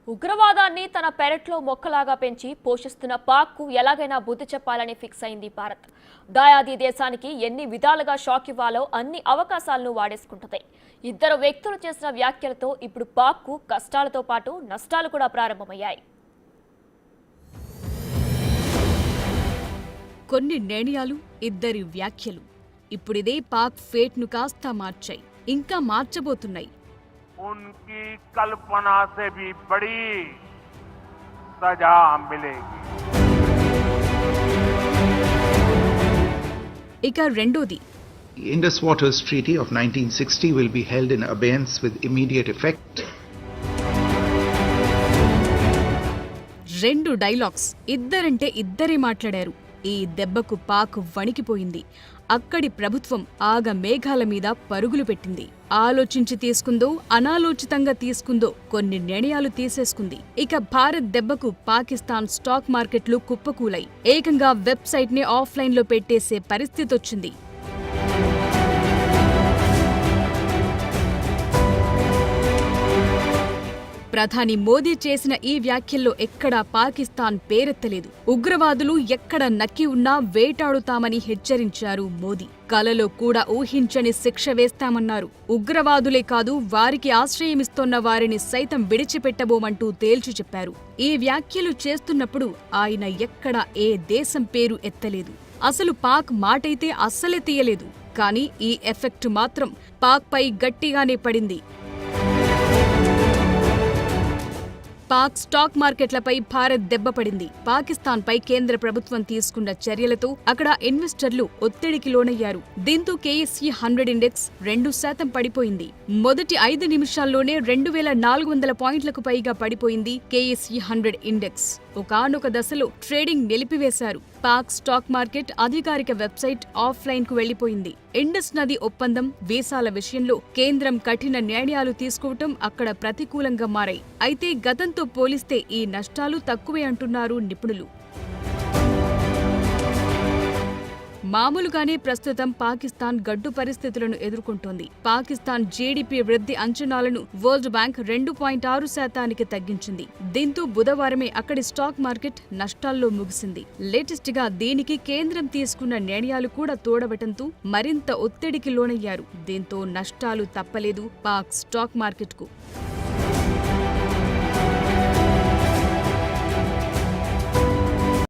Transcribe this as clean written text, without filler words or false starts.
ఉగ్రవాదాన్ని తన పెరట్లో మొక్కలాగా పెంచి పోషిస్తున్న పాక్కు ఎలాగైనా బుద్ధి చెప్పాలని ఫిక్స్ అయింది భారత్. దాయాది దేశానికి ఎన్ని విధాలుగా షాక్ ఇవ్వాలో అన్ని అవకాశాలను వాడేసుకుంటుంది. ఇద్దరు వ్యక్తులు చేసిన వ్యాఖ్యలతో ఇప్పుడు పాక్కు కష్టాలతో పాటు నష్టాలు కూడా ప్రారంభమయ్యాయి. కొన్ని నిర్ణయాలు, ఇద్దరి వ్యాఖ్యలు ఇప్పుడిదే పాక్ ఫేట్ను కాస్త మార్చాయి, ఇంకా మార్చబోతున్నాయి. उनकी कल्पना से भी बड़ी सजा मिलेगी. ఇక రెండోది, Indus Waters Treaty of 1960 will be held in abeyance with immediate effect. రెండు డైలాగ్స్, ఇద్దరంటే ఇద్దరే మాట్లాడారు. ఈ దెబ్బకు పాక్ వణికిపోయింది. అక్కడి ప్రభుత్వం ఆగ మేఘాల మీద పరుగులు పెట్టింది. ఆలోచించి తీసుకుందో, అనాలోచితంగా తీసుకుందో కొన్ని నిర్ణయాలు తీసేసుకుంది. ఇక భారత్ దెబ్బకు పాకిస్తాన్ స్టాక్ మార్కెట్లు కుప్పకూలై ఏకంగా వెబ్సైట్ ని ఆఫ్లైన్ లో పెట్టేసే పరిస్థితొచ్చింది. ప్రధాని మోదీ చేసిన ఈ వ్యాఖ్యల్లో ఎక్కడా పాకిస్తాన్ పేరెత్తలేదు. ఉగ్రవాదులు ఎక్కడ నక్కి ఉన్నా వేటాడుతామని హెచ్చరించారు మోదీ. కలలో కూడా ఊహించని శిక్ష వేస్తామన్నారు. ఉగ్రవాదులే కాదు, వారికి ఆశ్రయమిస్తోన్న వారిని సైతం విడిచిపెట్టబోమంటూ తేల్చి చెప్పారు. ఈ వ్యాఖ్యలు చేస్తున్నప్పుడు ఆయన ఎక్కడా ఏ దేశం పేరు ఎత్తలేదు. అసలు పాక్ మాటైతే అస్సలే తీయలేదు. కానీ ఈ ఎఫెక్ట్ మాత్రం పాక్ పై గట్టిగానే పడింది. పాక్ స్టాక్ మార్కెట్లపై భారత్ దెబ్బపడింది. పాకిస్తాన్పై కేంద్ర ప్రభుత్వం తీసుకున్న చర్యలతో అక్కడ ఇన్వెస్టర్లు ఒత్తిడికి లోనయ్యారు. దీంతో కేఎస్ఈ 100 ఇండెక్స్ 2% పడిపోయింది. మొదటి 5 నిమిషాల్లోనే 2400 పాయింట్లకు పైగా పడిపోయింది కేఎస్ఈ 100 ఇండెక్స్. ఒకానొక దశలో ట్రేడింగ్ నిలిపివేశారు. పాక్ స్టాక్ మార్కెట్ అధికారిక వెబ్సైట్ ఆఫ్లైన్ కు వెళ్లిపోయింది. ఇండస్ నది ఒప్పందం, వీసాల విషయంలో కేంద్రం కఠిన నిర్ణయాలు తీసుకోవటం అక్కడ ప్రతికూలంగా మారాయి. అయితే గతంతో పోలిస్తే ఈ నష్టాలు తక్కువే అంటున్నారు నిపుణులు. మామూలుగానే ప్రస్తుతం పాకిస్తాన్ గడ్డు పరిస్థితులను ఎదుర్కొంటోంది. పాకిస్తాన్ జీడీపీ వృద్ధి అంచనాలను వరల్డ్ బ్యాంక్ 2.6% తగ్గించింది. దీంతో బుధవారమే అక్కడి స్టాక్ మార్కెట్ నష్టాల్లో ముగిసింది. లేటెస్ట్ గా దీనికి కేంద్రం తీసుకున్న నిర్ణయాలు కూడా తోడవటంతో మరింత ఒత్తిడికి లోనయ్యారు. దీంతో నష్టాలు తప్పలేదు పాక్ స్టాక్ మార్కెట్కు.